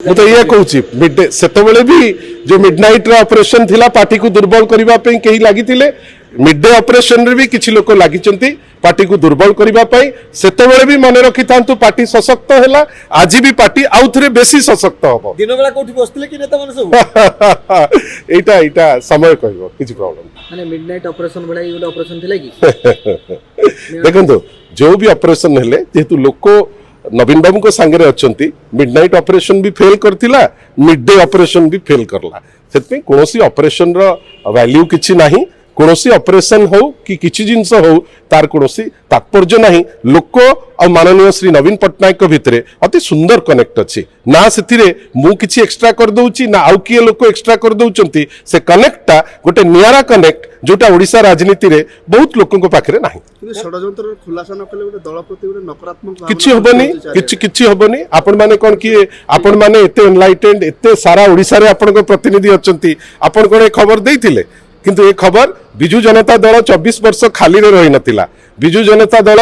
ମୁଁ ତ ଇଏ କହୁଛି ସେତେବେଳେ ବି जो मिडनाइट ऑपरेशन थिला पार्टी को दुर्बल करबा पई केही लागितिले मिड डे ऑपरेशन रे भी किछि लोक लागिचंती पार्टी को दुर्बल करबा पई सेतेबेले भी मने रखि थांतु पार्टी सशक्त हैला आज भी पार्टी आउथरे बेसी सशक्त हबो दिन बेला कोठी बसतिले कि नेता माने सब एटा समय कहबो किछि प्रॉब्लम माने मिडनाइट ऑपरेशन बडा ई ऑपरेशन थिला कि देखंतु जो भी ऑपरेशन हेले जेतु लोक नवीन बाबू को सांगे अच्छी मिडनाइट ऑपरेशन भी फेल करथिला मिड डे ऑपरेशन भी फेल करला सेतपे कोनोसी ऑपरेशन रो वैल्यू किछि नाही कोनोसी ऑपरेशन हो कि किछि जिंस हो तार कोनोसी तात्पर्य नाही लोक आ माननीय श्री नवीन पटनायक भितरे अति सुंदर कनेक्ट अछि ना सेथिरे मु किछि एक्स्ट्रा कर दउची ना आउ किए लोक एक्स्ट्रा कर दउचंती से कनेक्टटा गोटे नियारा कनेक्ट जोटा ओडिसा राजनीति रे बहुत लोकन को पाखरे नाही কিন্তু ষড়যন্ত্রের খুলাসা ন কলে গোটে দল প্রতি গোটে নকারাত্মক किछि हबनी किछि हबनी आपण माने कोन कि आपण माने एते एनलाइटेंड एते सारा ओडिसा रे आपण को प्रतिनिधि अछंती आपण कोन खबर देइथिले किंतु ए खबर बिजू जनता दल 24 वर्ष खाली रे रहि नथिला बिजू जनता दल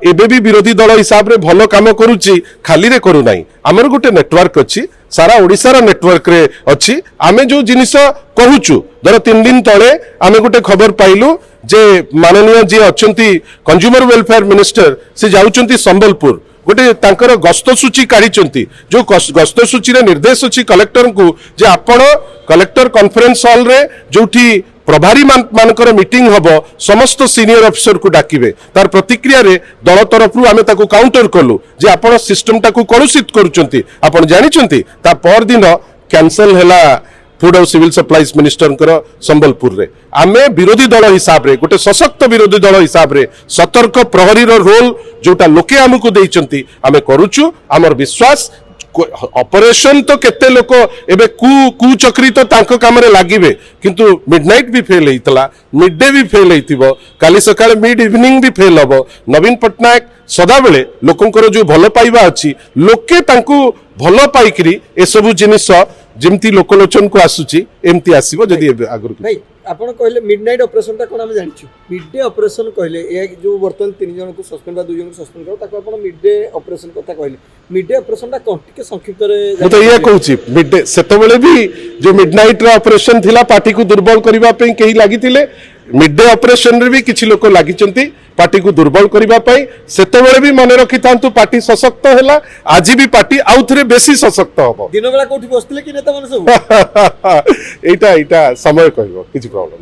एबे भी विरोधी दल हिसाब रे भलो काम करूची खाली रे करू नाही हमर गोटे नेटवर्क अछि सारा ओडिसा रा नेटवर्क रे अछि आमे जो जिनिस कहूचु धर 3 दिन तळे आमे गोटे खबर पाइलु जे माननीय जे अछंती कंज्यूमर वेलफेयर मिनिस्टर से जाउचंती संबलपुर गोटे तांकर गस्त सूची काढिचंती जो गस्त सूची रे निर्देश अछि कलेक्टर को जे आपण कलेक्टर कॉन्फ्रेंस हॉल रे जोठी प्रभारी मानकर मीटिंग हबो समस्त सीनियर ऑफिसर को डाकिबे तार प्रतिक्रिया रे दल तरफ रु आमे ताको काउंटर कलु जे आपण सिस्टम ताको कलुषित करूचंती आपण जानिचंती ता पर दिन कैंसल हैला फूड और सिविल सप्लाईज मिनिस्टर संबलपुर रे आमे विरोधी दल हिसाब रे गोटे सशक्त विरोधी दल हिसाब रे सतर्क प्रहरी रो रोल जोटा लोके हमकु देइचंती आमे करूचु हमर विश्वास ऑपरेशन तो केते लोक एबे कु चक्री तो तांको काम रे लागिबे किंतु मिडनाइट भी फेल हेइतला मिड डे भी फेल हेइतिबो काली सकाळे मिड इवनिंग भी फेल हबो नवीन पटनायक सदा बेले लोकंकर जो भलो पाइबा अछि लोके तांको भलो पाइकरी ए सब जिनिस जेमती लोकलोचन को आसुची एमती आसीबो जदी आगुर भाई आपण कहले मिडनाइट ऑपरेशन ता कोन हम जानिछु मिड डे ऑपरेशन कहले ए जो वर्तमान 3 जन को सस्पेंड बा 2 जन को सस्पेंड करो ताको आपण मिड डे ऑपरेशन कथा कहले मिड डे ऑपरेशन ता कोन संक्षिप्त रे मैं तो ये कहूची मिड डे सेतेबेले भी जो मिडनाइट रो ऑपरेशन थिला पार्टी को दुर्बल करबा पई केही लागितिले मिड डे ऑपरेशन रे भी किछि लोक लागिचंती पार्टी को दुर्बल करबा पई सेतेबेले भी मने रखि थांतु पार्टी सशक्त हैला आज भी पार्टी आउथरे बेसी सशक्त हबो दिन बेला कोठी बसतिले कि नेता माने सब एटा समय कहबो किछि प्रॉब्लम